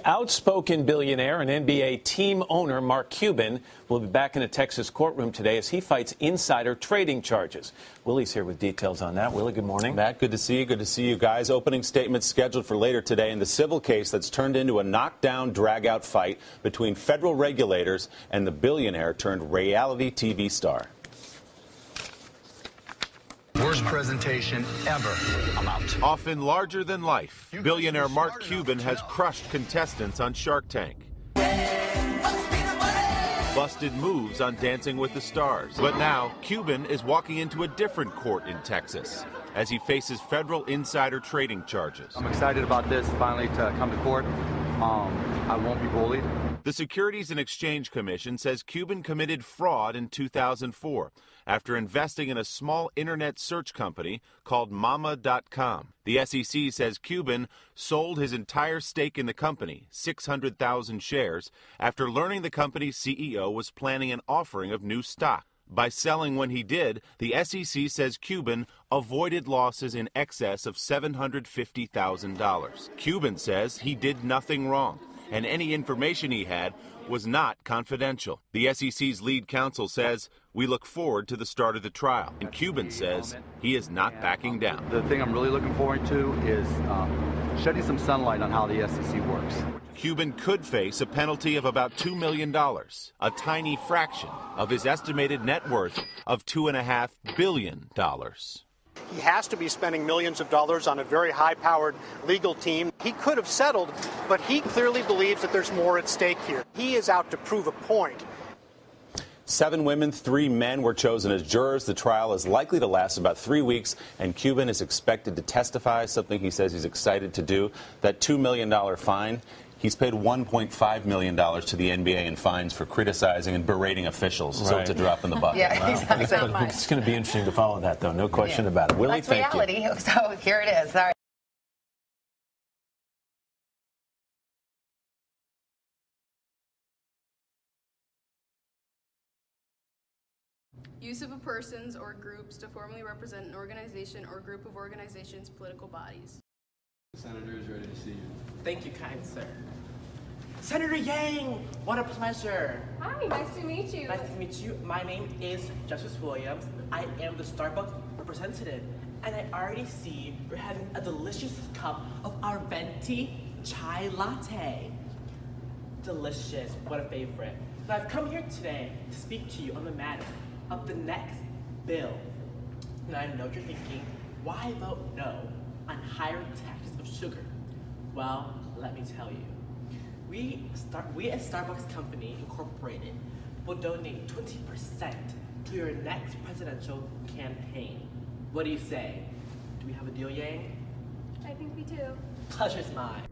Outspoken billionaire and NBA team owner Mark Cuban will be back in a Texas courtroom today as he fights insider trading charges. Willie's here with details on that. Willie, good morning. Matt, good to see you. Good to see you guys. Opening statements scheduled for later today in the civil case that's turned into a knockdown, drag-out fight between federal regulators and the billionaire turned reality TV star. Worst presentation ever. I'm out. Often larger than life, billionaire Mark Cuban has crushed contestants on Shark Tank. Busted moves on Dancing with the Stars. But now, Cuban is walking into a different court in Texas as he faces federal insider trading charges. I'm excited about this finally to come to court. I won't be bullied. The Securities and Exchange Commission says Cuban committed fraud in 2004 after investing in a small internet search company called Mama.com. The SEC says Cuban sold his entire stake in the company, 600,000 shares, after learning the company's CEO was planning an offering of new stock. By selling when he did, the SEC says Cuban avoided losses in excess of $750,000. Cuban says he did nothing wrong, and any information he had was not confidential. The SEC's lead counsel says, "We look forward to the start of the trial." And Cuban says he is not backing down. The thing I'm really looking forward to is shedding some sunlight on how the SEC works. Cuban could face a penalty of about $2 million, a tiny fraction of his estimated net worth of $2.5 billion. He has to be spending millions of dollars on a very high-powered legal team. He could have settled, but he clearly believes that there's more at stake here. He is out to prove a point. 7 women, 3 men were chosen as jurors. The trial is likely to last about 3 weeks, and Cuban is expected to testify, something he says he's excited to do. That $2 million fine, he's paid $1.5 million to the NBA in fines for criticizing and berating officials. Right. So it's a drop in the bucket. Yeah, wow. Exactly. It's going to be interesting to follow that, though. No question about it. Willie, thank you. That's reality. So here it is. All right. Use of a person's or groups to formally represent an organization or group of organizations' political bodies. The senator is ready to see you. Thank you, kind sir. Senator Yang, what a pleasure. Hi, nice to meet you. Nice to meet you. My name is Justice Williams. I am the Starbucks representative, and I already see you're having a delicious cup of our venti chai latte. Delicious, what a favorite. Now I've come here today to speak to you on the matter of the next bill. Now I know you're thinking, why vote no on higher taxes of sugar? Well, let me tell you. We at Starbucks Company Incorporated will donate 20% to your next presidential campaign. What do you say? Do we have a deal, Yang? I think we do. Pleasure's mine.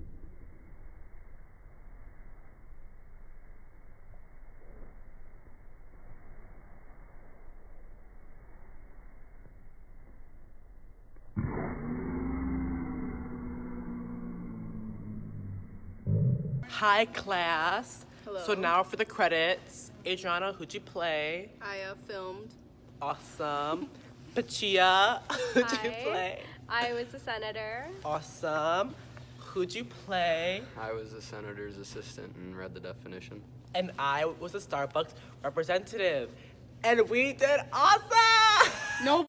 Hi, class. Hello. So now for the credits. Adriana, who'd you play? I filmed. Awesome. Pachia, who'd you Hi. play? I was a senator. Awesome. Who'd you play? I was the senator's assistant and read the definition. And I was a Starbucks representative. And we did awesome! No.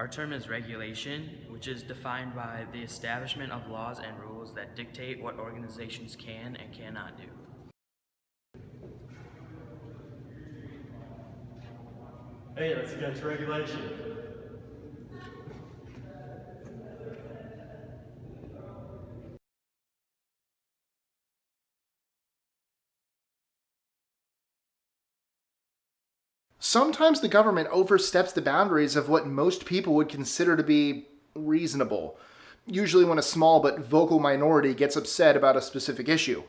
Our term is regulation, which is defined by the establishment of laws and rules that dictate what organizations can and cannot do. Hey, let's get to regulation. Sometimes the government oversteps the boundaries of what most people would consider to be reasonable, usually when a small but vocal minority gets upset about a specific issue.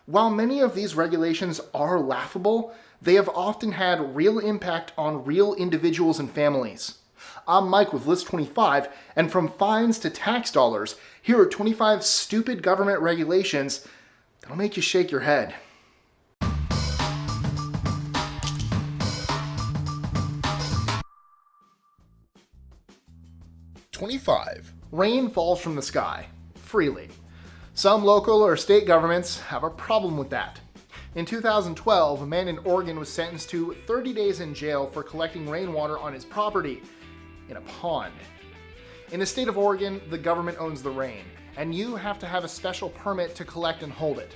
While many of these regulations are laughable, they have often had real impact on real individuals and families. I'm Mike with List 25, and from fines to tax dollars, here are 25 stupid government regulations that'll make you shake your head. Rain falls from the sky, freely. Some local or state governments have a problem with that. In 2012, a man in Oregon was sentenced to 30 days in jail for collecting rainwater on his property in a pond. In the state of Oregon, the government owns the rain, and you have to have a special permit to collect and hold it.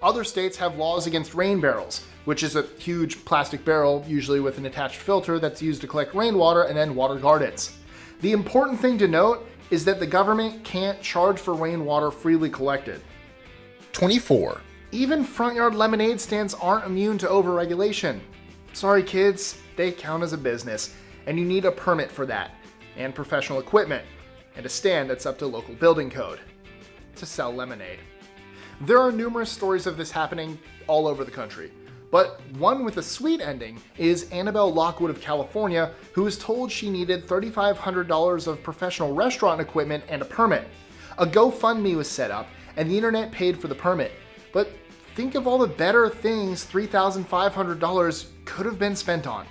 Other states have laws against rain barrels, which is a huge plastic barrel, usually with an attached filter that's used to collect rainwater and then water gardens. The important thing to note is that the government can't charge for rainwater freely collected. 24. Even front yard lemonade stands aren't immune to overregulation. Sorry kids, they count as a business, and you need a permit for that, and professional equipment, and a stand that's up to local building code to sell lemonade. There are numerous stories of this happening all over the country, but one with a sweet ending is Annabelle Lockwood of California, who was told she needed $3,500 of professional restaurant equipment and a permit. A GoFundMe was set up, and the internet paid for the permit. But think of all the better things $3,500 could have been spent on.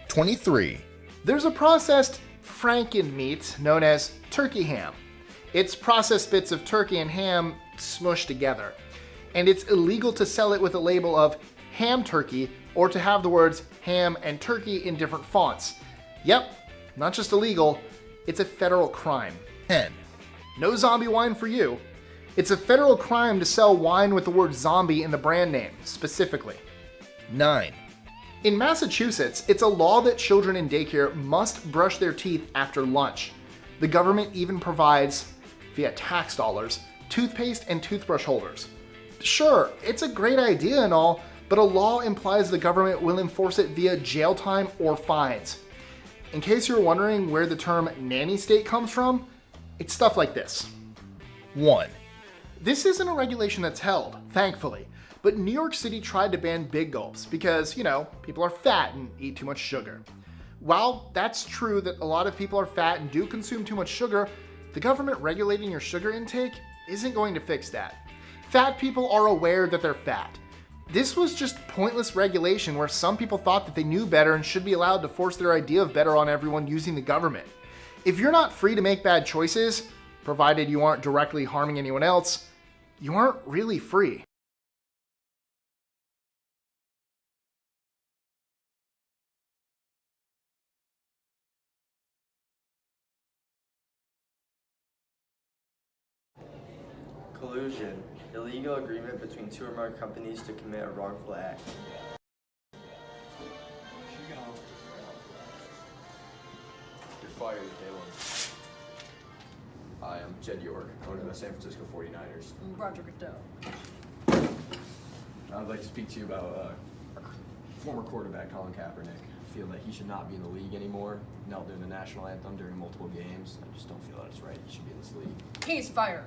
23. There's a processed Franken meat known as turkey ham. It's processed bits of turkey and ham smushed together, and it's illegal to sell it with a label of ham turkey or to have the words ham and turkey in different fonts. Yep, not just illegal, it's a federal crime. 10. No zombie wine for you. It's a federal crime to sell wine with the word zombie in the brand name, specifically. 9. In Massachusetts, it's a law that children in daycare must brush their teeth after lunch. The government even provides, via tax dollars, toothpaste and toothbrush holders. Sure, it's a great idea and all, but a law implies the government will enforce it via jail time or fines. In case you're wondering where the term nanny state comes from, it's stuff like this. 1. This isn't a regulation that's held, thankfully, but New York City tried to ban big gulps because, people are fat and eat too much sugar. While that's true that a lot of people are fat and do consume too much sugar, the government regulating your sugar intake isn't going to fix that. Fat people are aware that they're fat. This was just pointless regulation where some people thought that they knew better and should be allowed to force their idea of better on everyone using the government. If you're not free to make bad choices, provided you aren't directly harming anyone else, you aren't really free. Collusion. Illegal agreement between two or more companies to commit a wrongful act. You're fired, Kalen. Hi, I'm Jed York, owner of the San Francisco 49ers. Roger Goodell. I'd like to speak to you about our former quarterback, Colin Kaepernick. I feel that he should not be in the league anymore. Knelt during the national anthem during multiple games. I just don't feel that it's right. He should be in this league. He's fired.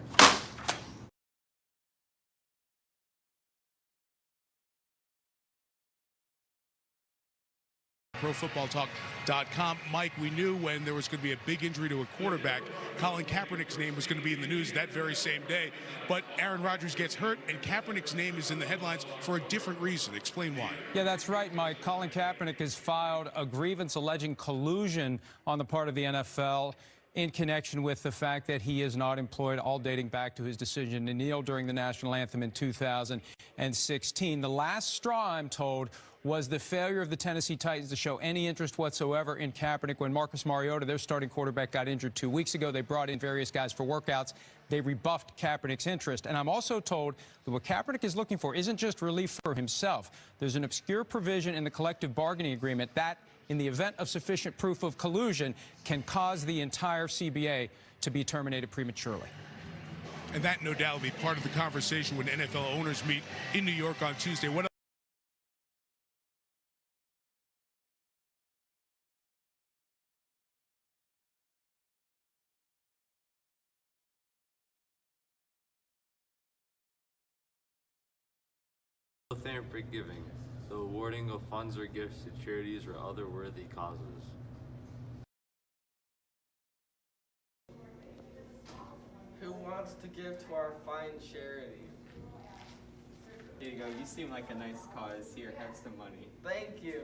ProFootballTalk.com. Mike, we knew when there was going to be a big injury to a quarterback, Colin Kaepernick's name was going to be in the news that very same day. But Aaron Rodgers gets hurt, and Kaepernick's name is in the headlines for a different reason. Explain why. Yeah, that's right, Mike. Colin Kaepernick has filed a grievance alleging collusion on the part of the NFL. in connection with the fact that he is not employed, all dating back to his decision to kneel during the national anthem in 2016. The last straw, I'm told, was the failure of the Tennessee Titans to show any interest whatsoever in Kaepernick. When Marcus Mariota, their starting quarterback, got injured 2 weeks ago, they brought in various guys for workouts. They rebuffed Kaepernick's interest. And I'm also told that what Kaepernick is looking for isn't just relief for himself. There's an obscure provision in the collective bargaining agreement that, in the event of sufficient proof of collusion, can cause the entire CBA to be terminated prematurely. And that, no doubt, will be part of the conversation when NFL owners meet in New York on Tuesday. What Philanthropic giving, the awarding of funds or gifts to charities or other worthy causes. Who wants to give to our fine charity? Here you go. You seem like a nice cause. Here, have some money. Thank you.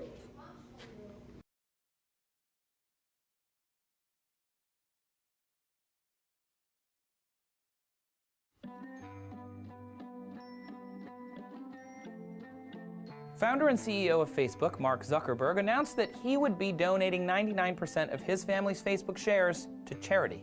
Founder and CEO of Facebook, Mark Zuckerberg, announced that he would be donating 99% of his family's Facebook shares to charity.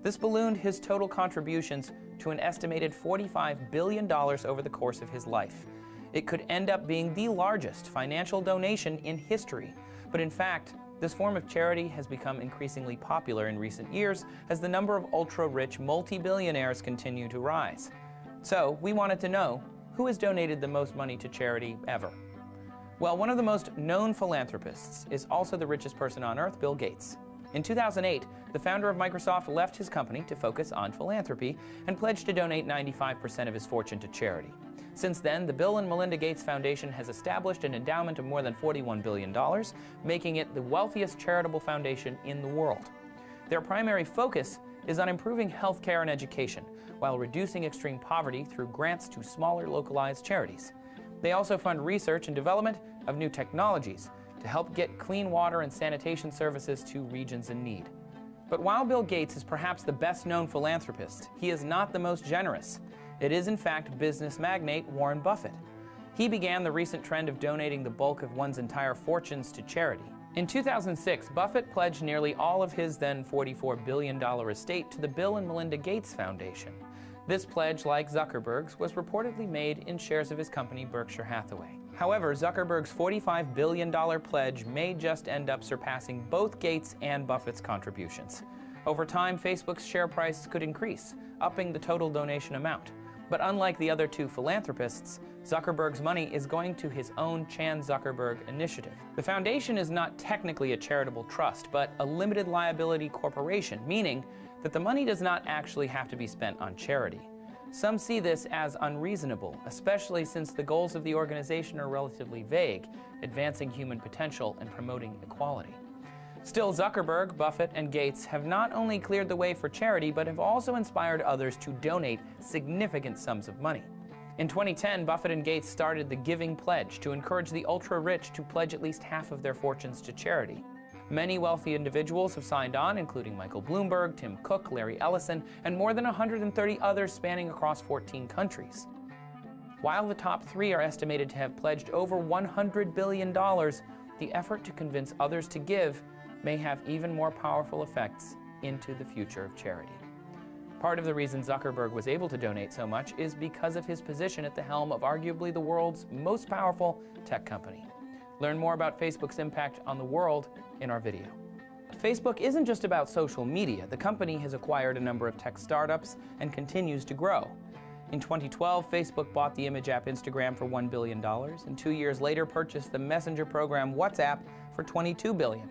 This ballooned his total contributions to an estimated $45 billion over the course of his life. It could end up being the largest financial donation in history. But in fact, this form of charity has become increasingly popular in recent years as the number of ultra-rich multi-billionaires continue to rise. So we wanted to know, who has donated the most money to charity ever? Well, one of the most known philanthropists is also the richest person on earth, Bill Gates. In 2008, the founder of Microsoft left his company to focus on philanthropy and pledged to donate 95% of his fortune to charity. Since then, the Bill and Melinda Gates Foundation has established an endowment of more than $41 billion, making it the wealthiest charitable foundation in the world. Their primary focus is on improving healthcare and education, while reducing extreme poverty through grants to smaller localized charities. They also fund research and development of new technologies to help get clean water and sanitation services to regions in need. But while Bill Gates is perhaps the best-known philanthropist, he is not the most generous. It is, in fact, business magnate Warren Buffett. He began the recent trend of donating the bulk of one's entire fortunes to charity. In 2006, Buffett pledged nearly all of his then $44 billion estate to the Bill and Melinda Gates Foundation. This pledge, like Zuckerberg's, was reportedly made in shares of his company Berkshire Hathaway. However, Zuckerberg's $45 billion pledge may just end up surpassing both Gates and Buffett's contributions. Over time, Facebook's share price could increase, upping the total donation amount. But unlike the other two philanthropists, Zuckerberg's money is going to his own Chan Zuckerberg Initiative. The foundation is not technically a charitable trust, but a limited liability corporation, meaning that the money does not actually have to be spent on charity. Some see this as unreasonable, especially since the goals of the organization are relatively vague, advancing human potential and promoting equality. Still, Zuckerberg, Buffett, and Gates have not only cleared the way for charity, but have also inspired others to donate significant sums of money. In 2010, Buffett and Gates started the Giving Pledge to encourage the ultra-rich to pledge at least half of their fortunes to charity. Many wealthy individuals have signed on, including Michael Bloomberg, Tim Cook, Larry Ellison, and more than 130 others spanning across 14 countries. While the top three are estimated to have pledged over $100 billion, the effort to convince others to give may have even more powerful effects into the future of charity. Part of the reason Zuckerberg was able to donate so much is because of his position at the helm of arguably the world's most powerful tech company. Learn more about Facebook's impact on the world in our video. Facebook isn't just about social media. The company has acquired a number of tech startups and continues to grow. In 2012, Facebook bought the image app Instagram for $1 billion, and 2 years later purchased the messenger program WhatsApp for $22 billion.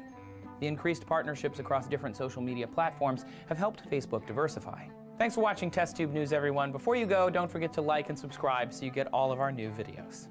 The increased partnerships across different social media platforms have helped Facebook diversify. Thanks for watching TestTube News, everyone. Before you go, don't forget to like and subscribe so you get all of our new videos.